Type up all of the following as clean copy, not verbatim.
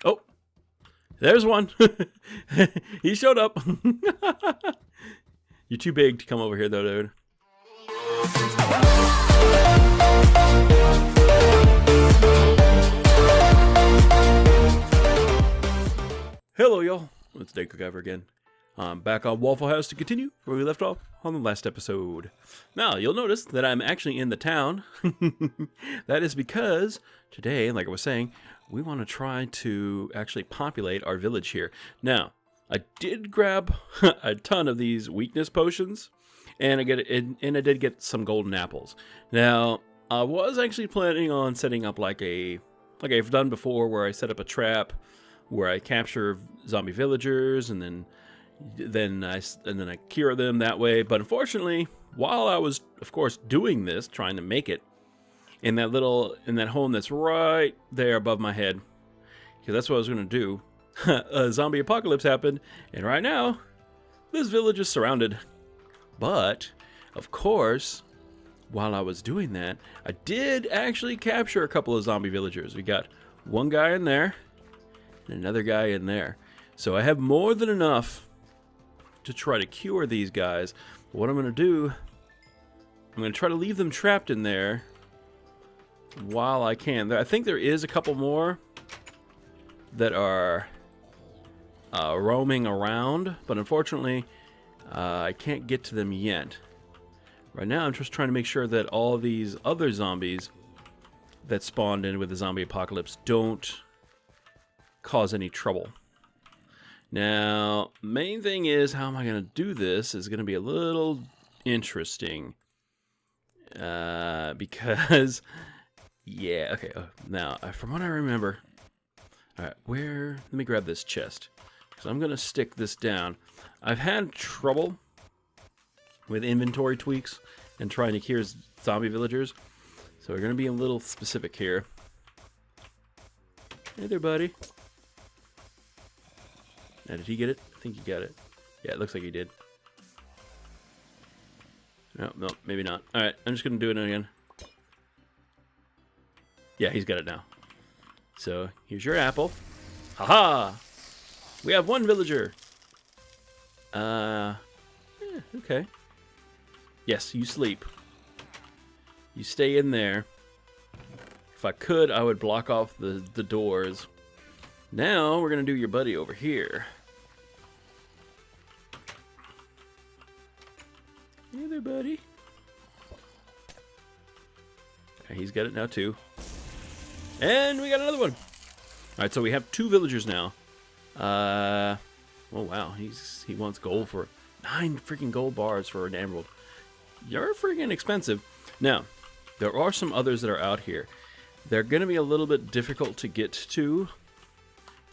Oh, there's one. He showed up. You're too big to come over here, though, dude. Hello, y'all. It's DakoGuyver again. I'm back on WaffleHouse to continue where we left off on the last episode. Now, you'll notice that I'm actually in the town. That is because today, like I was saying, we want to try to actually populate our village here. Now, I did grab a ton of these weakness potions, and I did get some golden apples. Now, I was actually planning on setting up like I've done before, where I set up a trap where I capture zombie villagers and then I cure them that way. But unfortunately, while I was, of course, doing this, trying to make it in that home that's right there above my head, because that's what I was going to do, a zombie apocalypse happened, and right now, this village is surrounded. But, of course, while I was doing that, I did actually capture a couple of zombie villagers. We got one guy in there, and another guy in there. So I have more than enough to try to cure these guys. But what I'm going to do, I'm going to try to leave them trapped in there while I can. I think there is a couple more that are roaming around, but unfortunately, I can't get to them yet. Right now, I'm just trying to make sure that all these other zombies that spawned in with the zombie apocalypse don't cause any trouble. Now, main thing is, how am I going to do this is going to be a little interesting. Because, yeah, okay. Now, from what I remember, alright, let me grab this chest. Because I'm going to stick this down. I've had trouble with inventory tweaks and trying to cure zombie villagers. So we're going to be a little specific here. Hey there, buddy. Now, did he get it? I think he got it. Yeah, it looks like he did. No, maybe not. Alright, I'm just going to do it again. Yeah, he's got it now. So, here's your apple. Haha! We have one villager! Yeah, okay. Yes, you sleep. You stay in there. If I could, I would block off the doors. Now, we're going to do your buddy over here. Hey there, buddy. Okay, he's got it now, too. And we got another one. Alright, so we have 2 villagers now. Oh, wow. He wants gold for 9 freaking gold bars for an emerald. You're freaking expensive. Now, there are some others that are out here. They're going to be a little bit difficult to get to.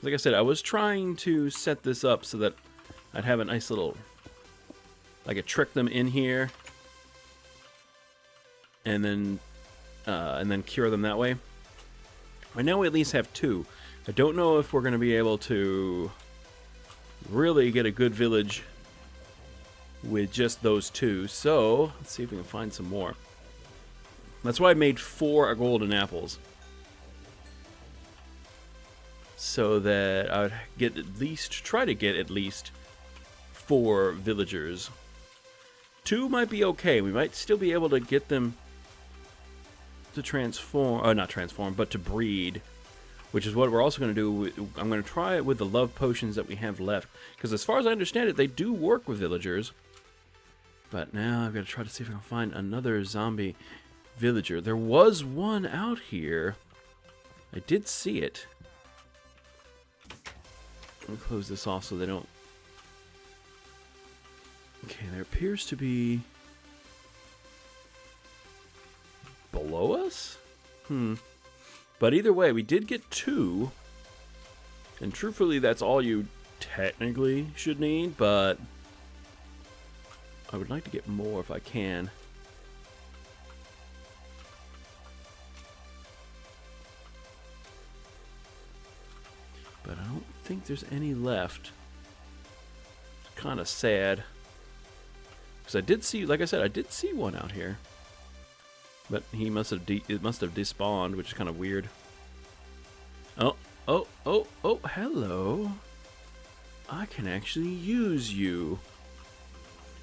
Like I said, I was trying to set this up so that I'd have a nice little... I could trick them in here. And then cure them that way. Right now we at least have 2. I don't know if we're going to be able to really get a good village with just those 2. So, let's see if we can find some more. That's why I made 4 golden apples. So that I would try to get at least 4 villagers. 2 might be okay. We might still be able to get them to to breed. Which is what we're also going to do. I'm going to try it with the love potions that we have left. Because as far as I understand it, they do work with villagers. But now I've got to try to see if I can find another zombie villager. There was one out here. I did see it. Let me close this off so they don't... Okay, there appears to be... below us? But either way, we did get 2. And truthfully, that's all you technically should need, but... I would like to get more if I can. But I don't think there's any left. It's kind of sad. Because I did see, like I said, I did see one out here. But he must have, it must have despawned, which is kind of weird. Oh, Oh, hello. I can actually use you.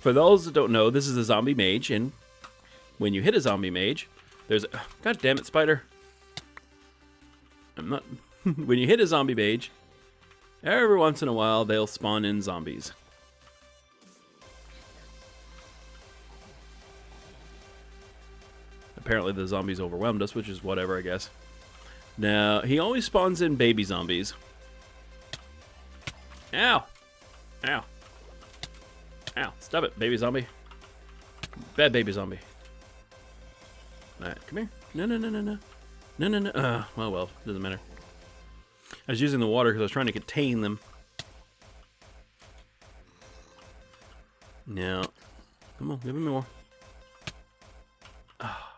For those that don't know, this is a zombie mage, and when you hit a zombie mage, there's a... God damn it, spider. I'm not... When you hit a zombie mage, every once in a while, they'll spawn in zombies. Apparently the zombies overwhelmed us, which is whatever, I guess. Now, he always spawns in baby zombies. Ow! Ow. Ow. Stop it, baby zombie. Bad baby zombie. Alright, come here. No. Well, doesn't matter. I was using the water because I was trying to contain them. Now, come on, give me more. Oh,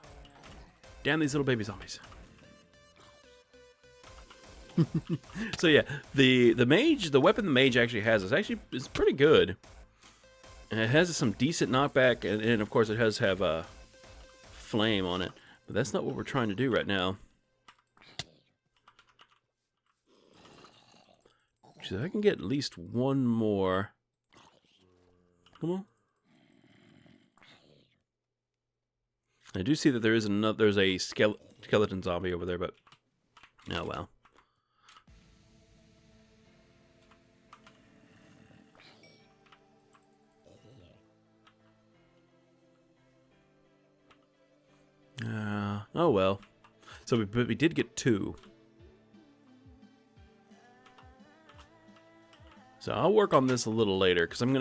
damn these little baby zombies. So yeah, the mage, the weapon the mage actually has is pretty good. And it has some decent knockback, and of course it does have a flame on it. But that's not what we're trying to do right now. So I can get at least one more. Come on. I do see that there's a skeleton zombie over there, but oh well. Oh well. So we did get 2. So I'll work on this a little later because I'm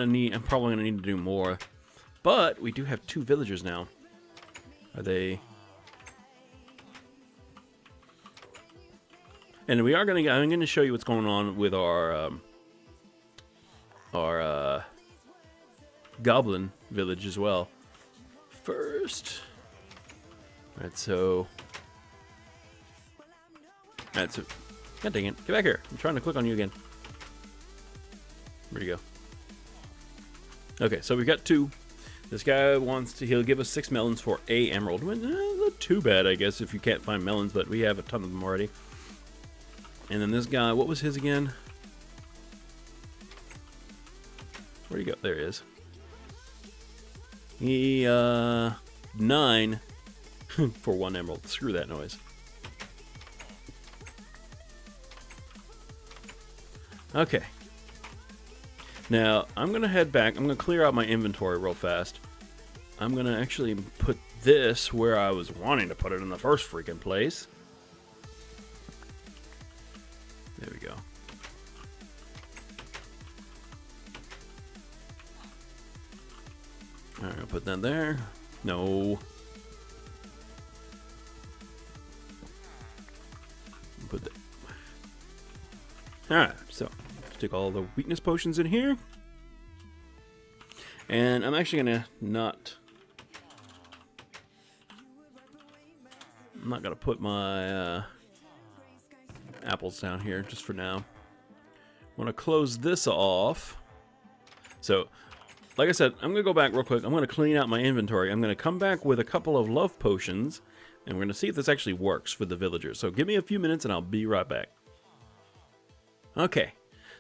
probably gonna need to do more. But we do have 2 villagers now. Are they? And I'm gonna show you what's going on with our Goblin Village as well. First. Alright, so... Alright, so... God dang it. Get back here. I'm trying to click on you again. Where'd you go? Okay, so we've got 2. This guy he'll give us 6 melons for a emerald. Well, not too bad, I guess, if you can't find melons, but we have a ton of them already. And then this guy, what was his again? Where'd he go? There he is. He, 9... for 1 emerald. Screw that noise. Okay. Now, I'm going to head back. I'm going to clear out my inventory real fast. I'm going to actually put this where I was wanting to put it in the first freaking place. There we go. Alright, I'll put that there. No. Put that. Alright, so stick all the weakness potions in here. And I'm actually gonna I'm not gonna put my apples down here just for now. I want to close this off. So, like I said, I'm gonna go back real quick. I'm gonna clean out my inventory. I'm gonna come back with a couple of love potions. And we're going to see if this actually works for the villagers. So give me a few minutes and I'll be right back. Okay.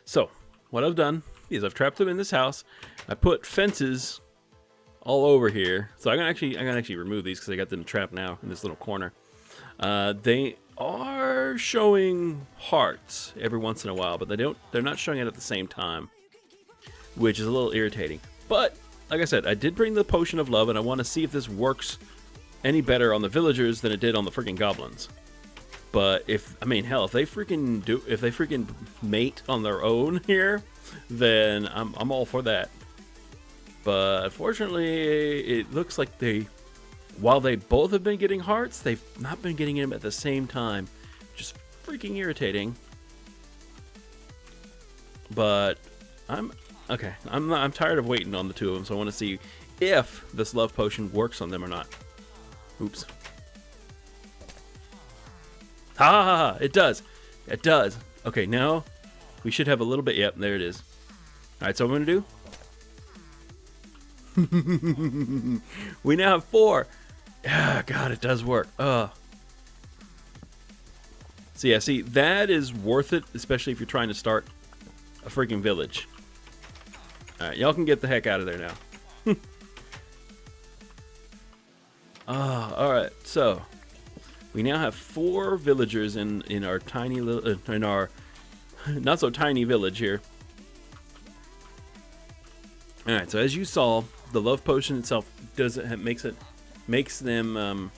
So what I've done is I've trapped them in this house. I put fences all over here. So I can actually remove these because I got them trapped now in this little corner. They are showing hearts every once in a while, but they're not showing it at the same time, which is a little irritating. But like I said, I did bring the potion of love and I want to see if this works any better on the villagers than it did on the freaking goblins. But if they freaking mate on their own here, then I'm all for that. But unfortunately, it looks like while they both have been getting hearts, they've not been getting them at the same time. Just freaking irritating. But I'm tired of waiting on the 2 of them, so I want to see if this love potion works on them or not. Oops. Ha! It does. It does. Okay, now we should have a little bit. Yep, there it is. All right, so what I'm going to do? We now have 4. Ah, God, it does work. See, So yeah, see, that is worth it, especially if you're trying to start a freaking village. Alright, y'all can get the heck out of there now. Alright, so we now have 4 villagers in our tiny little, in our not so tiny village here. Alright, so as you saw, the love potion itself makes them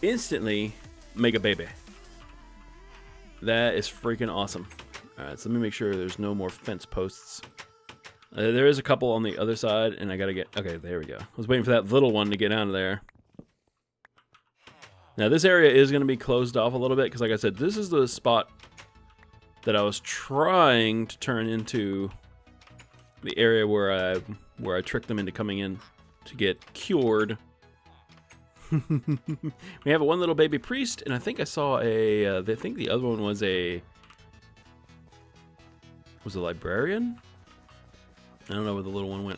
instantly make a baby. That is freaking awesome. Alright, so let me make sure there's no more fence posts. There is a couple on the other side, and I gotta get... Okay, there we go. I was waiting for that little one to get out of there. Now, this area is going to be closed off a little bit, because like I said, this is the spot that I was trying to turn into the area where I tricked them into coming in to get cured. We have one little baby priest, and I think I saw a... I think the other one was a... Was a librarian? I don't know where the little one went.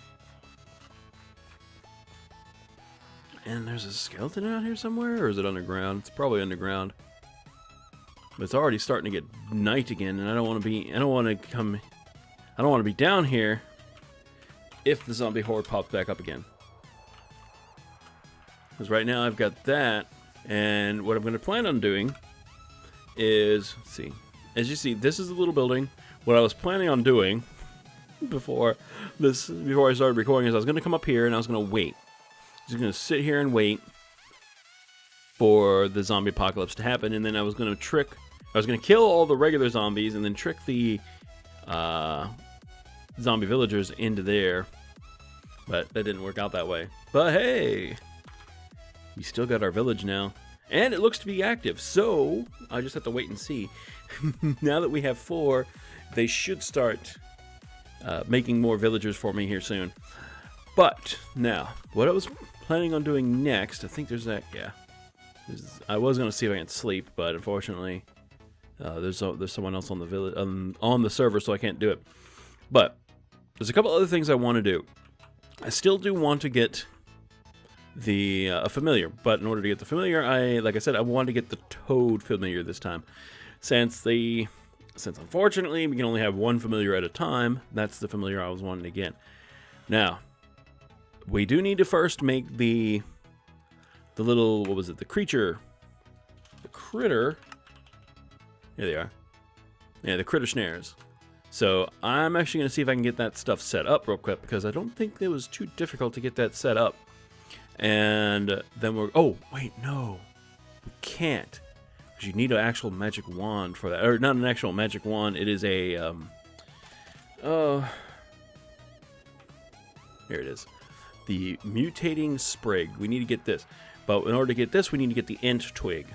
And there's a skeleton out here somewhere, or is it underground? It's probably underground. But it's already starting to get night again, and I don't want to be down here if the zombie horde pops back up again. Because right now I've got that, and what I'm going to plan on doing is, let's see, as you see, this is a little building. What I was planning on doing before I started recording is I was going to come up here and I was going to wait. Just going to sit here and wait for the zombie apocalypse to happen, and then I was going to kill all the regular zombies and then trick the zombie villagers into there. But that didn't work out that way. But hey, we still got our village now, and it looks to be active, so I just have to wait and see. Now that we have 4, they should start making more villagers for me here soon. But now, what I was planning on doing next, I think there's that, yeah. I was going to see if I can sleep, but unfortunately, there's someone else on the village on the server, so I can't do it. But there's a couple other things I want to do. I still do want to get the a familiar, but in order to get the familiar, like I said, I want to get the toad familiar this time, since unfortunately we can only have one familiar at a time. That's the familiar I was wanting to get. Now, we do need to first make the little, what was it, the critter. Here they are. Yeah, the critter snares. So I'm actually going to see if I can get that stuff set up real quick, because I don't think it was too difficult to get that set up. And then oh, wait, no. We can't. Because you need an actual magic wand for that. Or not an actual magic wand. It is a, here it is. The Mutating Sprig. We need to get this. But in order to get this, we need to get the Ent Twig.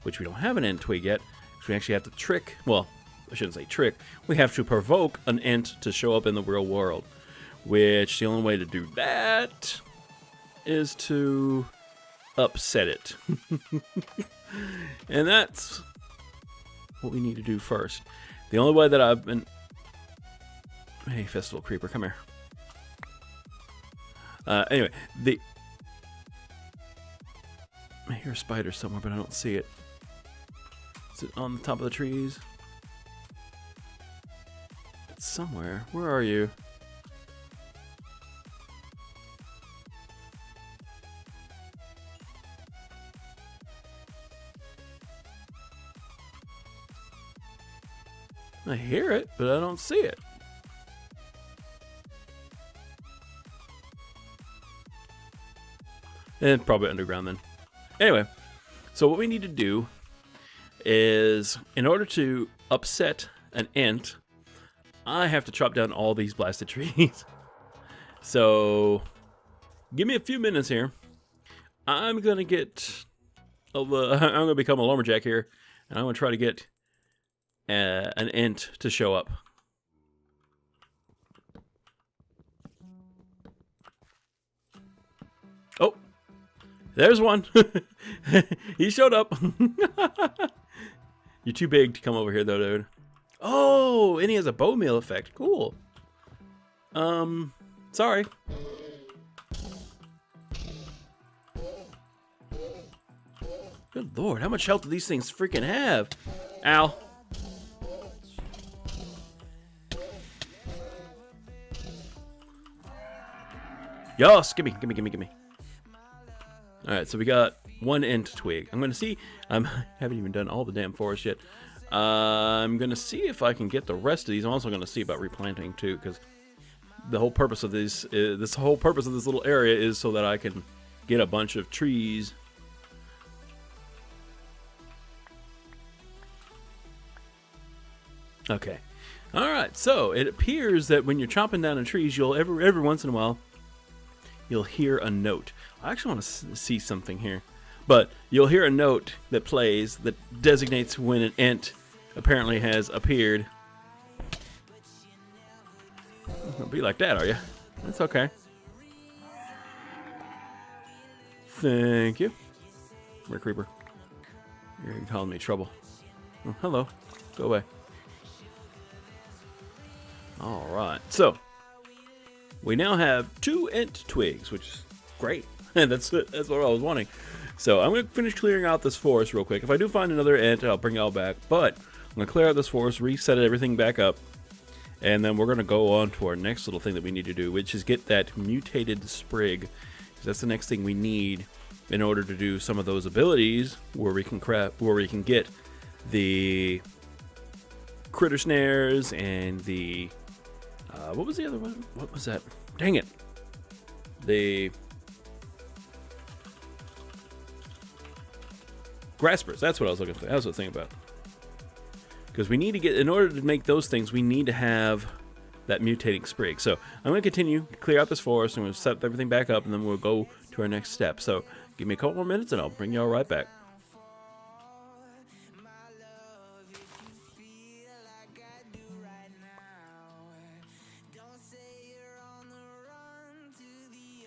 Which we don't have an Ent Twig yet. So we actually have to trick, well, I shouldn't say trick. We have to provoke an Ent to show up in the real world. Which, the only way to do that is to upset it. And that's what we need to do first. The only way that I've been... Hey, Festival Creeper, come here. Anyway, I hear a spider somewhere, but I don't see it. Is it on the top of the trees? It's somewhere. Where are you? I hear it, but I don't see it. And probably underground then. Anyway, so what we need to do is, in order to upset an Ent, I have to chop down all these blasted trees. So, give me a few minutes here. I'm gonna I'm gonna become a lumberjack here, and I'm gonna try to get an Ent to show up. Oh, there's one. He showed up. You're too big to come over here, though, dude. Oh, and he has a bow meal effect. Cool. Sorry. Good lord, how much health do these things freaking have? Ow. Yes, gimme. Alright, so we got one ent twig. I'm gonna see. I haven't even done all the damn forest yet. I'm gonna see if I can get the rest of these. I'm also gonna see about replanting too, because the whole purpose of this little area is so that I can get a bunch of trees. Okay. Alright, so it appears that when you're chopping down the trees, you'll every once in a while you'll hear a note. I actually want to see something here. But you'll hear a note that plays that designates when an ent apparently has appeared. Don't be like that, are you? That's okay. Thank you. We're creeper. You're causing me trouble. Oh, hello. Go away. Alright, so we now have 2 ent twigs, which is great. That's what I was wanting. So I'm going to finish clearing out this forest real quick. If I do find another ent, I'll bring y'all back. But I'm going to clear out this forest, reset everything back up, and then we're going to go on to our next little thing that we need to do, which is get that mutated sprig. Because that's the next thing we need in order to do some of those abilities where we can get the critter snares and the what was the other one? What was that? Dang it. The graspers. That's what I was looking for. That's what I was thinking about. Because we need to get, in order to make those things, we need to have that mutating sprig. So I'm going to continue to clear out this forest. I'm going to set everything back up, and then we'll go to our next step. So give me a couple more minutes, and I'll bring y'all right back.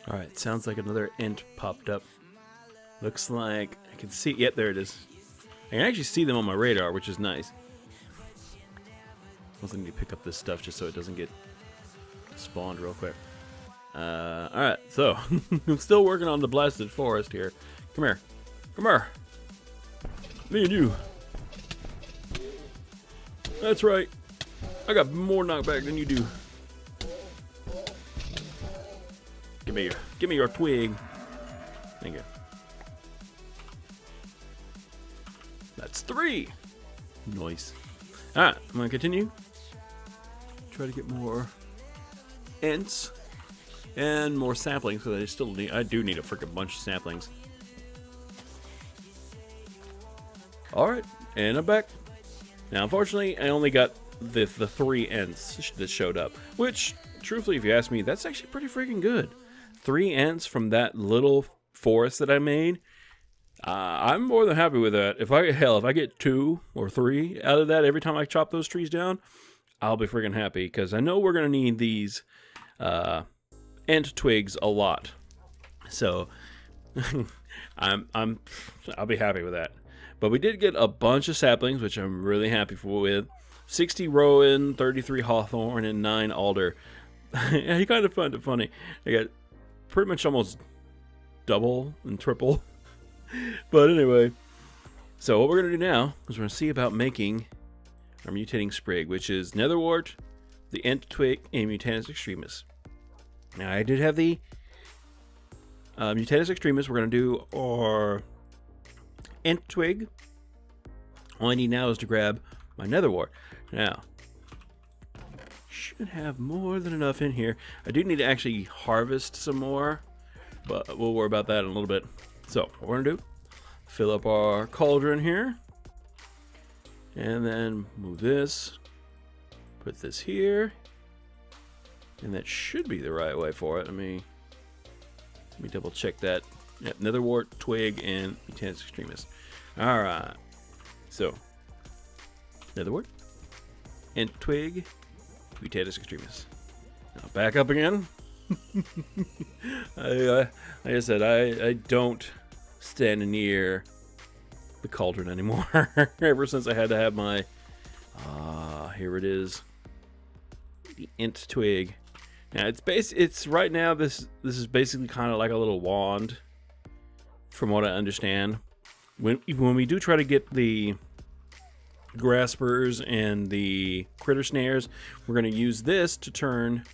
Alright, sounds like another ent popped up. Looks like I can see, yep, there it is. I can actually see them on my radar, which is nice. Also need to pick up this stuff just so it doesn't get spawned real quick. Alright, so I'm still working on the blasted forest here. Come here. Come here. Me and you. That's right. I got more knockback than you do. Give me your twig. Thank you. That's 3. Nice. Alright, I'm gonna continue. Try to get more ents and more saplings, because I do need a freaking bunch of saplings. Alright, and I'm back. Now unfortunately I only got the 3 ents that showed up, which truthfully, if you ask me, that's actually pretty freaking good. 3 ents from that little forest that I made. I'm more than happy with that. If I get 2 or 3 out of that every time I chop those trees down, I'll be freaking happy, because I know we're gonna need these ent twigs a lot. So I'll be happy with that. But we did get a bunch of saplings, which I'm really happy with. 60 rowan, 33 hawthorn, and 9 alder. I kind of find it funny. I got pretty much almost double and triple. But anyway, so what we're going to do now is we're going to see about making our mutating sprig, which is netherwort, the ent twig, and Mutatus extremis. Now I did have the Mutatus extremis. We're going to do our ent twig. All I need now is to grab my netherwort. Now, should have more than enough in here. I do need to actually harvest some more, but we'll worry about that in a little bit. So what we're gonna do, fill up our cauldron here, and then move this, put this here, and that should be the right way for it. Let me double check that. Yep, netherwort, twig, and Mutatus extremis. All right, so netherwort, ent twig, Mutatus extremis. Now back up again. Like I said, I don't stand near the cauldron anymore. Ever since I had to have my here it is, the ent twig. Now it's right now this is basically kind of like a little wand, from what I understand. when we do try to get the graspers and the critter snares, we're going to use this to turn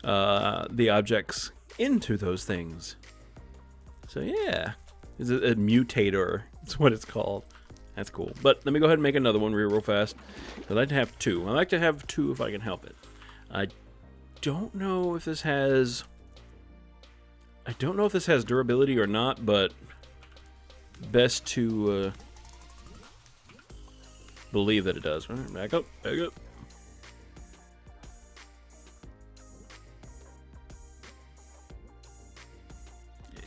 the objects into those things. So yeah, it's a mutator. That's what it's called. That's cool. But let me go ahead and make another one real fast. I'd like to have two. I like to have two if I can help it. I don't know if this has durability or not, but best to believe that it does. All right, back up, back up.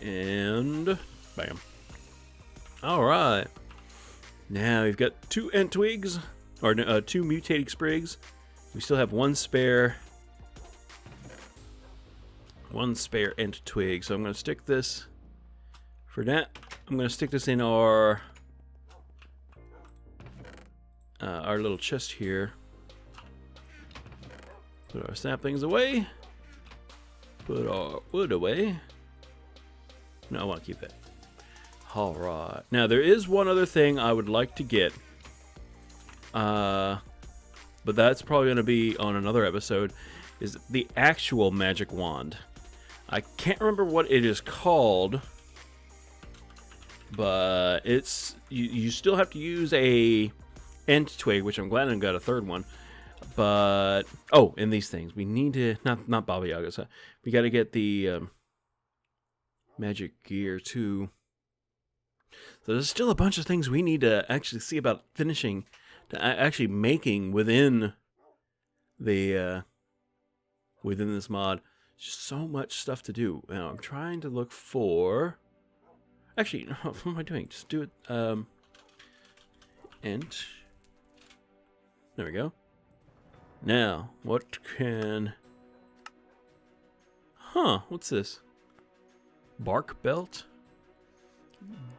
And bam. All right. Now we've got 2 ant twigs, or 2 mutating sprigs. We still have one spare ant twig. So I'm going to stick this for that. I'm going to stick this in our little chest here. Put our saplings away. Put our wood away. No, I want to keep that. All right. Now there is one other thing I would like to get, but that's probably going to be on another episode. Is the actual magic wand? I can't remember what it is called, but it's you still have to use a ant twig, which I'm glad I got a third one. But oh, and these things we need to not Baba Yaga's. We got to get the magic gear too. So there's still a bunch of things we need to actually see about finishing, to actually making within the within this mod. Just so much stuff to do. Now I'm trying to look for. Actually, no, what am I doing? Just do it. Int. There we go. Now, what can? What's this? Bark belt.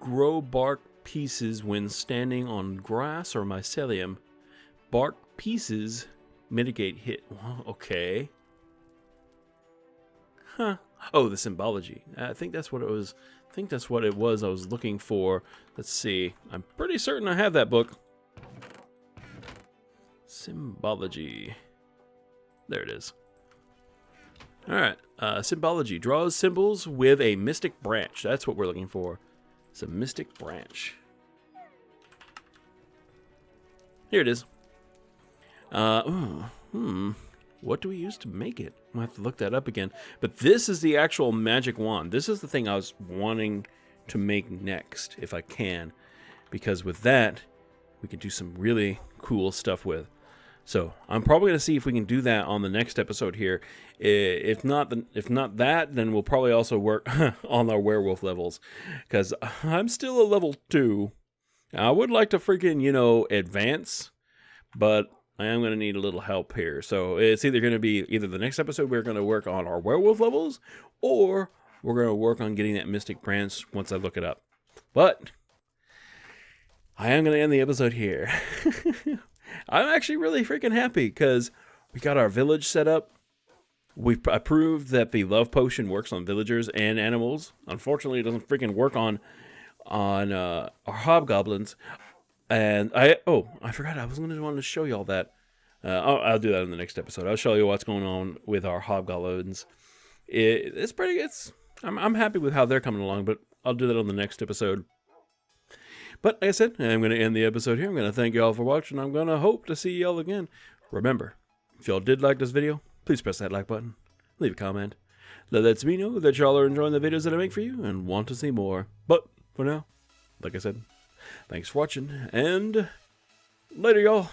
Grow bark pieces when standing on grass or mycelium. Bark pieces mitigate hit. Okay. Huh. Oh, the symbology. I think that's what it was. I think that's what it was I was looking for. Let's see. I'm pretty certain I have that book. Symbology. There it is. Alright. Symbology. Draws symbols with a mystic branch. That's what we're looking for. It's a mystic branch. Here it is. What do we use to make it? I'll have to look that up again. But this is the actual magic wand. This is the thing I was wanting to make next, if I can. Because with that, we can do some really cool stuff with. So I'm probably going to see if we can do that on the next episode here. If not that, then we'll probably also work on our werewolf levels. Because I'm still a level 2. I would like to freaking, advance. But I am going to need a little help here. So it's either going to be the next episode we're going to work on our werewolf levels, or we're going to work on getting that mystic branch once I look it up. But I am going to end the episode here. I'm actually really freaking happy because we got our village set up. I proved that the love potion works on villagers and animals. Unfortunately, it doesn't freaking work on our hobgoblins. And I forgot I was going to want to show you all that. I'll do that in the next episode. I'll show you what's going on with our hobgoblins. It's pretty. I'm happy with how they're coming along, but I'll do that on the next episode. But like I said, I'm going to end the episode here. I'm going to thank you all for watching. I'm going to hope to see y'all again. Remember, if y'all did like this video, please press that like button. Leave a comment. That lets me know that y'all are enjoying the videos that I make for you and want to see more. But for now, like I said, thanks for watching, and later, y'all.